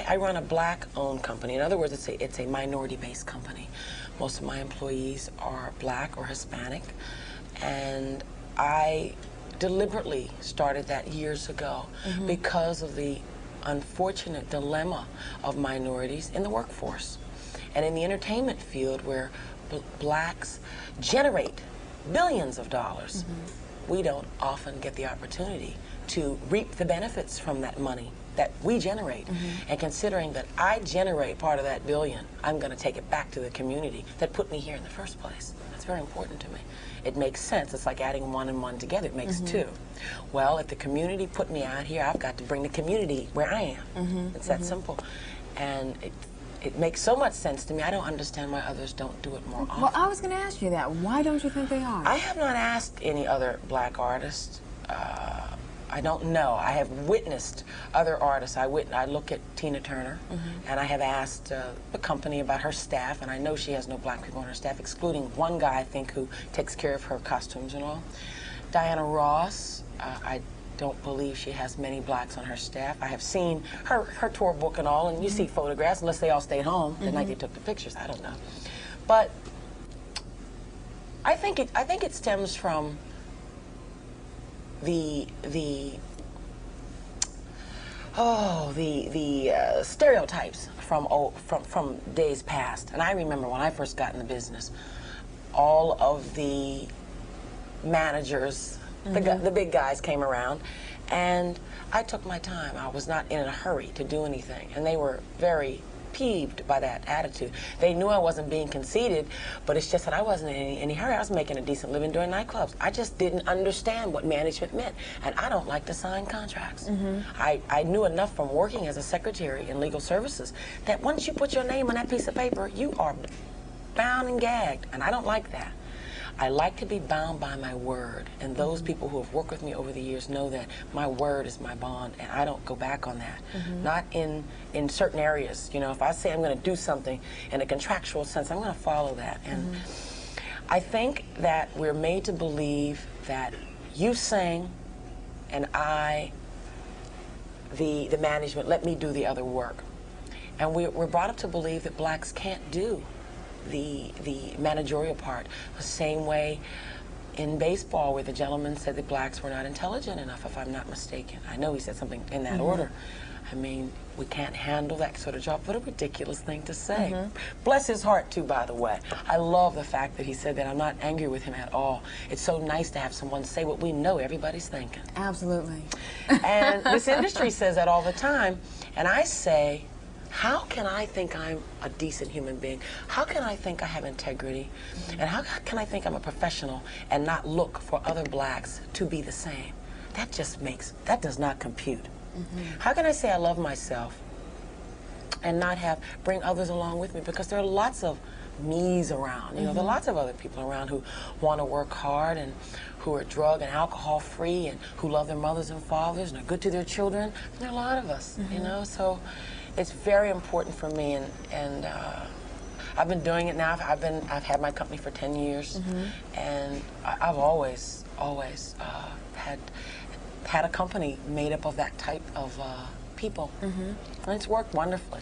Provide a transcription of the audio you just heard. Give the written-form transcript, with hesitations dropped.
I run a black-owned company. In other words, it's a minority-based company. Most of my employees are black or Hispanic, and I deliberately started that years ago because of the unfortunate dilemma of minorities in the workforce and in the entertainment field, where blacks generate billions of dollars. We don't often get the opportunity to reap the benefits from that money that we generate. And considering that I generate part of that billion, I'm going to take it back to the community that put me here in the first place. That's very important to me. It makes sense. It's like adding one and one together. It makes two. Well, if the community put me out here, I've got to bring the community where I am. It's that simple. And it makes so much sense to me. I don't understand why others don't do it more often. Well, I was going to ask you that. Why don't you think they are? I have not asked any other black artists. I don't know. I have witnessed other artists. I look at Tina Turner, and I have asked the company about her staff, and I know she has no black people on her staff, excluding one guy, I think, who takes care of her costumes and all. Diana Ross, I don't believe she has many blacks on her staff. I have seen her tour book and all, and you see photographs, unless they all stayed home the night they took the pictures. I don't know. But I think it stems from the stereotypes from days past. And I remember when I first got in the business, all of the managers, the big guys came around, and I took my time. I was not in a hurry to do anything, and they were very peeved by that attitude. They knew I wasn't being conceited, but it's just that I wasn't in any hurry. I was making a decent living doing nightclubs. I just didn't understand what management meant, and I don't like to sign contracts. I knew enough from working as a secretary in legal services that once you put your name on that piece of paper, you are bound and gagged, and I don't like that. I like to be bound by my word, and those people who have worked with me over the years know that my word is my bond, and I don't go back on that. Not in certain areas. You know, if I say I'm going to do something in a contractual sense, I'm going to follow that. And I think that we're made to believe that you sing, and I, the management, let me do the other work. And we're brought up to believe that blacks can't do the managerial part, the same way in baseball where the gentleman said that blacks were not intelligent enough, if I'm not mistaken. I know he said something in that order. I mean, we can't handle that sort of job. What a ridiculous thing to say. Bless his heart, too, by the way. I love the fact that he said that. I'm not angry with him at all. It's so nice to have someone say what we know everybody's thinking. Absolutely. And this industry says that all the time, and I say, how can I think I'm a decent human being? How can I think I have integrity? And how can I think I'm a professional and not look for other blacks to be the same? That does not compute. How can I say I love myself and not bring others along with me? Because there are lots of me's around. You know, there are lots of other people around who want to work hard and who are drug and alcohol free and who love their mothers and fathers and are good to their children. There are a lot of us, you know, so it's very important for me, and I've been doing it now. I've had my company for 10 years, and I've always had a company made up of that type of people, and it's worked wonderfully.